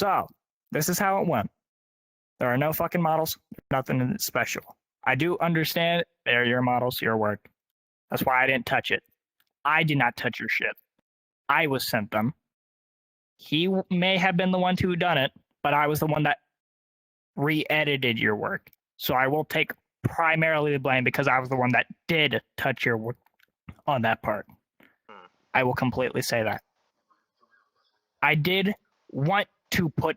So, this is how it went. There are no fucking models, nothing special. I do understand they're your models, your work. That's why I didn't touch it. I did not touch your shit. I was sent them. He may have been the one who done it, but I was the one that re-edited your work. So I will take primarily the blame because I was the one that did touch your work on that part. I will completely say that. I did want to put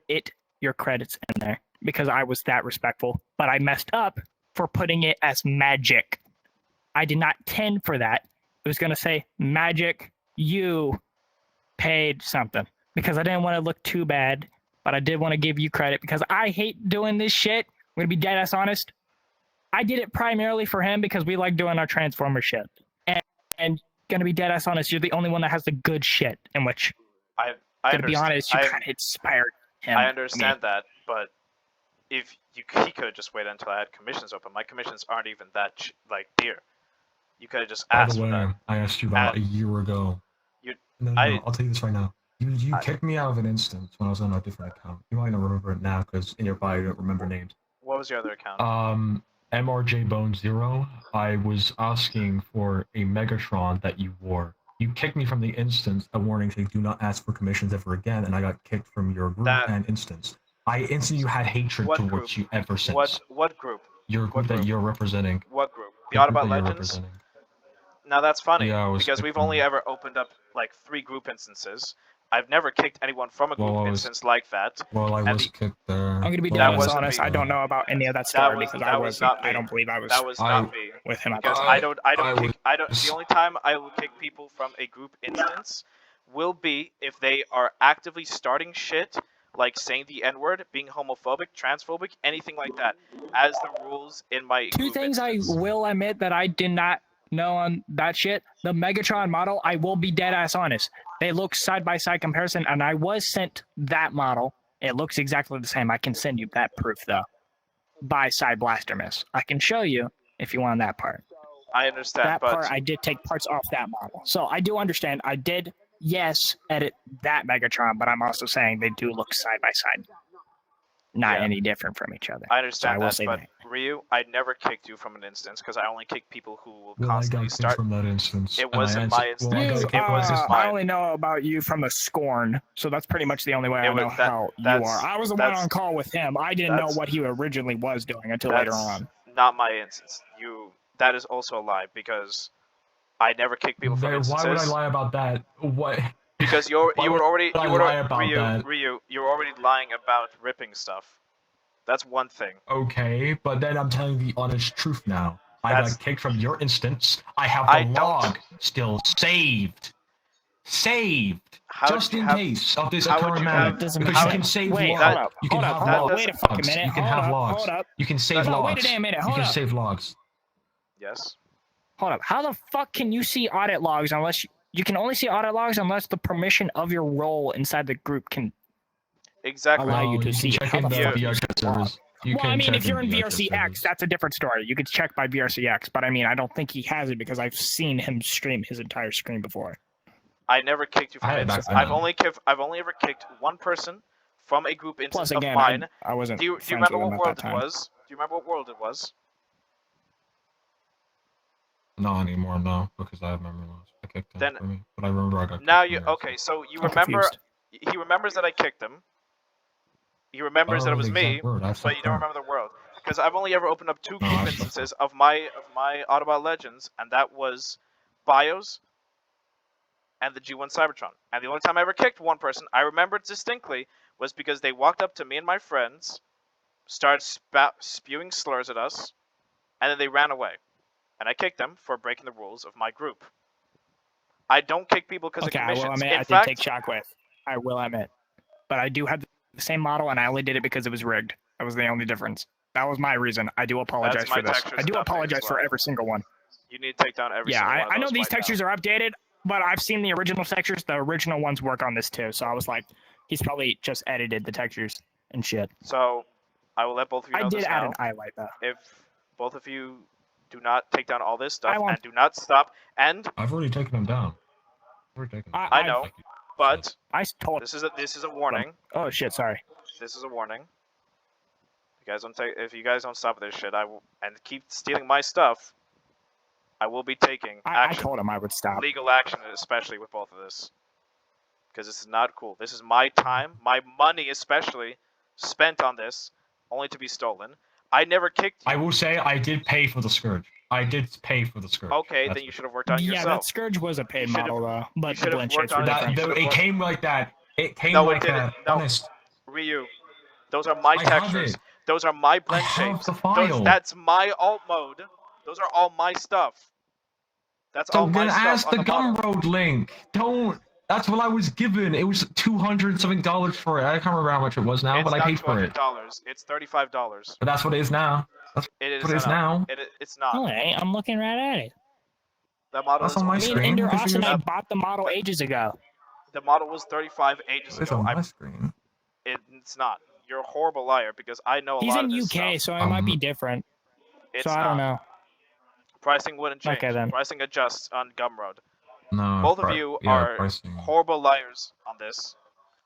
your credits in there because I was that respectful, but I messed up for putting it as magic. I did not intend for that. It was going to say magic, you paid something because I didn't want to look too bad, but I did want to give you credit because I hate doing this shit. I'm going to be dead ass honest. I did it primarily for him because we like doing our Transformer shit. And going to be dead ass honest, you're the only one that has the good shit in which, to be honest, you kind of inspired him. I understand that, but if he could have just waited until I had commissions open. My commissions aren't even that dear. You could have just asked for that. By the way, I asked you about a year ago. No, I'll tell you this right now. You kicked me out of an instance when I was on a different account. You might not remember it now because in your bio you don't remember names. What was your other account? MRJ Bone 0. I was asking for a Megatron that you wore. You kicked me from the instance, a warning saying do not ask for commissions ever again, and I got kicked from your group and instance. I instantly had hatred towards you ever since. What group? Your group that you're representing. What group? The Autobot Legends? Now that's funny, because we've only ever opened up 3 group instances. I've never kicked anyone from a group instance like that. Well, I was kicked there. I'm going to be dead honest. I don't know about any of that story because I don't believe I was. That was not me. With him. Because I don't kick. The only time I will kick people from a group instance will be if they are actively starting shit, like saying the N-word, being homophobic, transphobic, anything like that, as the rules in my Two things instance. I will admit that I did not know on that shit. The Megatron model, I will be dead ass honest. They look side by side comparison, and I was sent that model. It looks exactly the same. I can send you that proof though. By Side Blaster Miss. I can show you if you want that part. I understand. That part I did take parts off that model. So I do understand. I did, yes, edit that Megatron, but I'm also saying they do look side by side. Not any different from each other. I understand so but Ryu, I never kicked you from an instance because I only kick people who will constantly I got start. From that instance. It wasn't my instance. It wasn't mine. I only know about you from the Scorn, so that's pretty much the only way I know how you are. I was the one on call with him. I didn't know what he originally was doing until later on. Not my instance. That is also a lie because I never kick people from instances. Why would I lie about that? What? Because you were already Ryu, you're already lying about ripping stuff. That's one thing. Okay, but then I'm telling the honest truth now. I got kicked from your instance. I have the log still saved. Just in case of this occurring matter. Because you can save logs. You can have logs. Wait a fucking minute. You can have logs. Hold up. You can save logs. Wait a damn minute. You can save logs. Yes. Hold up. How the fuck can you see audit logs unless you can only see audit logs unless the permission of your role inside the group can allow you to see it? How the fuck you servers. Well, I mean, if you're in VRCX, that's a different story. You could check by VRCX, but I mean, I don't think he has it because I've seen him stream his entire screen before. I never kicked you from instance. I've only ever kicked one person from a group instance of mine. I wasn't. Do you remember what world it was? Do you remember what world it was? Not anymore, no, because I have memory loss. I kicked him for me, but I remember I got kicked. Now so you remember? He remembers that I kicked him. He remembers that it was me, but you don't remember the world. Because I've only ever opened up 2 group instances of my Autobot Legends, and that was Bios and the G1 Cybertron. And the only time I ever kicked one person, I remember it distinctly, was because they walked up to me and my friends, started spewing slurs at us, and then they ran away. And I kicked them for breaking the rules of my group. I don't kick people because of commissions. I will admit, I did take Shockwave. I will admit. But I do have the same model, and I only did it because it was rigged. That was the only difference. That was my reason. I do apologize for this. I do apologize for every single one. You need to take down every single one. Yeah, I know these textures are updated, but I've seen the original textures. The original ones work on this too, so I was like, he's probably just edited the textures and shit. So, I will let both of you know this now. I did add an highlight, though. If both of you do not take down all this stuff and do not stop, and... I've already taken them down. I know, but I told this is a warning. Oh shit, sorry. this is a warning. If you guys don't stop this shit, I will, and keep stealing my stuff, I will be taking action. I told him I would stop. Legal action, especially with both of this. Because this is not cool. This is my time, my money especially, spent on this, only to be stolen. I never kicked you. I will say I did pay for the Scourge. I did pay for the Scourge. Okay, then you should have worked on it yourself. Yeah, that Scourge was a paid model, though. But the blend shapes were different. different. It came like that. It came like that. Honest. Ryu, those are my textures. Those are my blend shapes. That's my alt mode. Those are all my stuff. That's all my stuff. So then ask the Gumroad link. Don't. That's what I was given. It was $200-something for it. I can't remember how much it was now, but I paid for it. It's $35. But that's what it is now. That's what it is now. It's not. Oh, hey, I'm looking right at it. That model that's on my screen. Me and Austin, I bought the model ages ago. The model was 35 ages ago. It's on my screen. It's not. You're a horrible liar because I know a He's lot in of this UK, stuff. so it might be different. It's so I don't know. Pricing wouldn't change. Okay, then. Pricing adjusts on Gumroad. No, Both of you are horrible liars on this.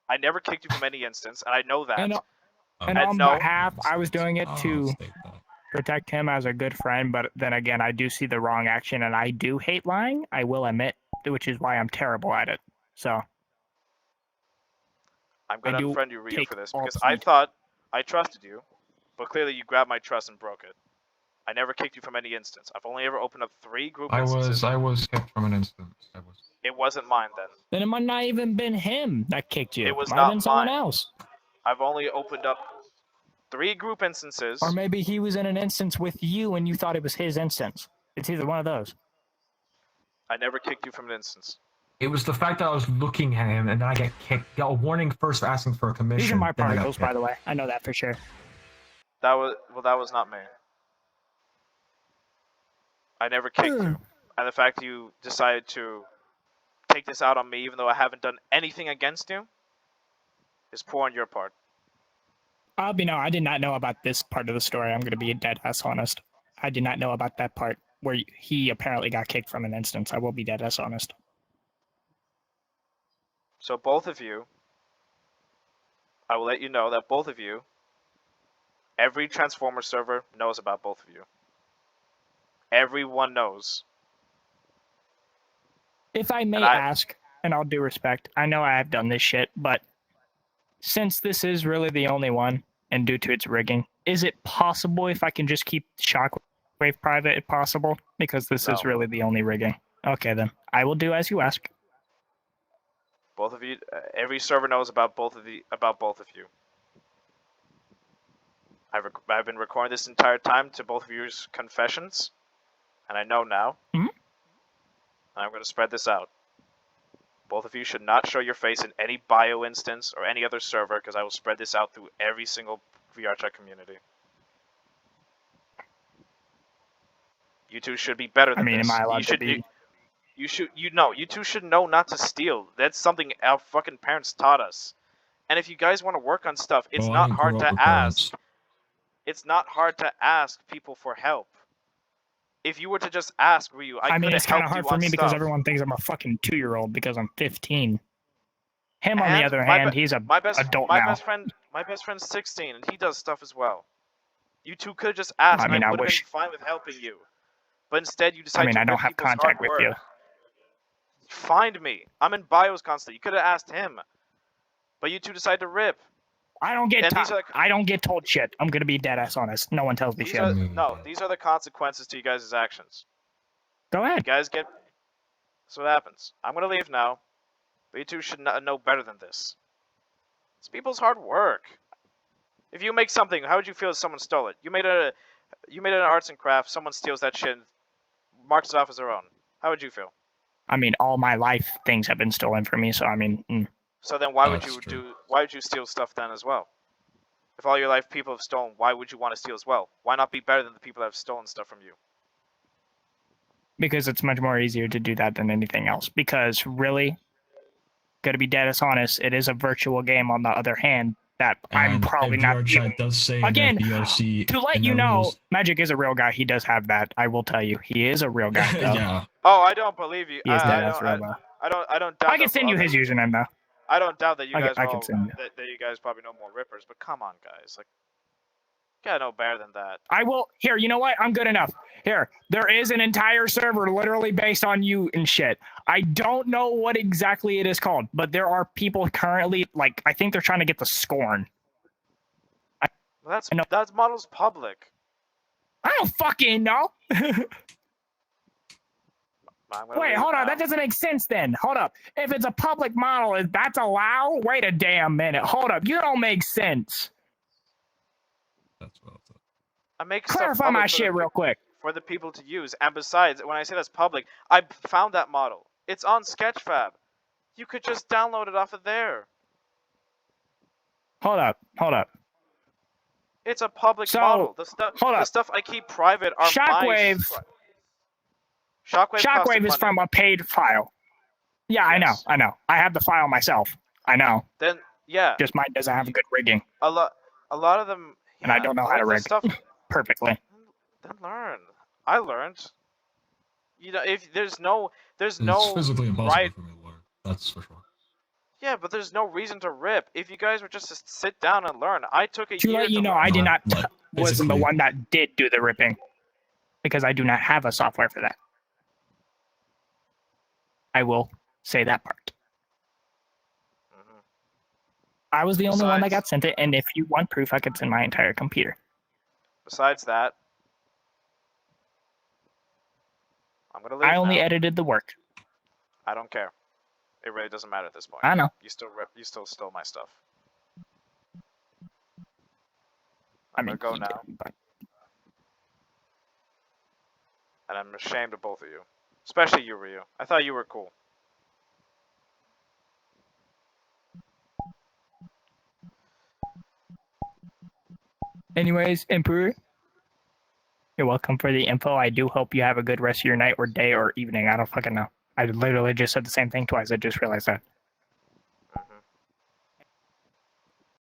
I never kicked you from any instance, and I know that. And on behalf, I was doing it to protect him as a good friend, but then again, I do see the wrong action, and I do hate lying, I will admit, which is why I'm terrible at it. So I'm going to unfriend you, Ryu, for this, because I thought I trusted you, but clearly you grabbed my trust and broke it. I never kicked you from any instance. I've only ever opened up 3 group instances. I was kicked from an instance. It wasn't mine then. Then it might not even been him that kicked you. It was might not have been someone mine. else. I've only opened up 3 group instances. Or maybe he was in an instance with you and you thought it was his instance. It's either one of those. I never kicked you from an instance. It was the fact that I was looking at him and then I get kicked. Got a warning first for asking for a commission. These are my particles, by the way. I know that for sure. That was not me. I never kicked you. And the fact you decided to take this out on me even though I haven't done anything against you is poor on your part. I did not know about this part of the story. I'm going to be dead ass honest. I did not know about that part where he apparently got kicked from an instance. I will be dead ass honest. So both of you, I will let you know that both of you, every Transformer server knows about both of you. Everyone knows. If I may ask, and all due respect, I know I have done this shit, but since this is really the only one, and due to its rigging, is it possible if I can just keep Shockwave private if possible? Because this is really the only rigging. Okay then, I will do as you ask. Both of you, every server knows about both of you. I've been recording this entire time to both of your confessions, and I know now. Mm-hmm. And I'm going to spread this out. Both of you should not show your face in any bio instance or any other server, because I will spread this out through every single Vrchat community. You two should be better than this. Am I allowed to be? You two should know not to steal. That's something our fucking parents taught us. And if you guys want to work on stuff, it's not hard to ask. It's not hard to ask people for help. If you were to just ask Ryu, I mean, it's kind of hard for me because everyone thinks I'm a fucking 2-year-old because I'm 15. Him, on the other hand, he's a adult now. My best friend's 16, and he does stuff as well. You two could have just asked, and I would have been fine with helping you. But instead, you decided to I don't have contact with you. Find me. I'm in bios constantly. You could have asked him. But you two decided to rip. I don't get told shit. I'm gonna be dead ass honest. No one tells me shit. These are the consequences to you guys' actions. Go ahead. You guys get. That's what happens. I'm gonna leave now. But you two should know better than this. It's people's hard work. If you make something, how would you feel if someone stole it? You made an arts and crafts. Someone steals that shit, and marks it off as their own. How would you feel? All my life things have been stolen from me. So So then why would you steal stuff then as well? If all your life people have stolen, why would you want to steal as well? Why not be better than the people that have stolen stuff from you? Because it's much more easier to do that than anything else. Because really, gotta be dead as honest, it is a virtual game on the other hand that I'm probably not does say again, VRC to let you know, Magic is a real guy. He does have that. I will tell you. He is a real guy. Yeah. Oh, I don't believe you. He is dead as real, though. I don't doubt. I can send you his username though. I don't doubt that you guys I can send you. that you guys probably know more rippers, but come on, guys, like, you gotta know better than that. I will. Here, you know what? I'm good enough. Here, there is an entire server literally based on you and shit. I don't know what exactly it is called, but there are people currently, like, I think they're trying to get the Scorn. Well, that's model's public. I don't fucking know. Wait, hold on. That doesn't make sense then. Hold up. If it's a public model, that's allowed? Wait a damn minute. Hold up. You don't make sense. That's well done. I make Clarify my shit real quick. For the people to use. And besides, when I say that's public, I found that model. It's on Sketchfab. You could just download it off of there. Hold up. It's a public model. The stuff I keep private are Shockwave. Shockwave is from a paid file. Yeah, yes. I know. I have the file myself. I know. Then yeah. Just mine doesn't have good rigging. A lot of them. Yeah, and I don't know how to rig stuff perfectly. Then learn. I learned. You know, if there's no it's physically impossible for me to learn. That's for sure. Yeah, but there's no reason to rip. If you guys were just to sit down and learn, I took a year to let you know, learn. I did not wasn't the one that did do the ripping because I do not have a software for that. I will say that part. Mm-hmm. I was the only one that got sent it, and if you want proof, I could send my entire computer. Besides that, I'm gonna leave. I only edited the work. I don't care. It really doesn't matter at this point. I know. You still stole my stuff. I'm gonna go now. And I'm ashamed of both of you. Especially you, Ryu. I thought you were cool. Anyways, Emperor, you're welcome for the info. I do hope you have a good rest of your night or day or evening. I don't fucking know. I literally just said the same thing twice. I just realized that.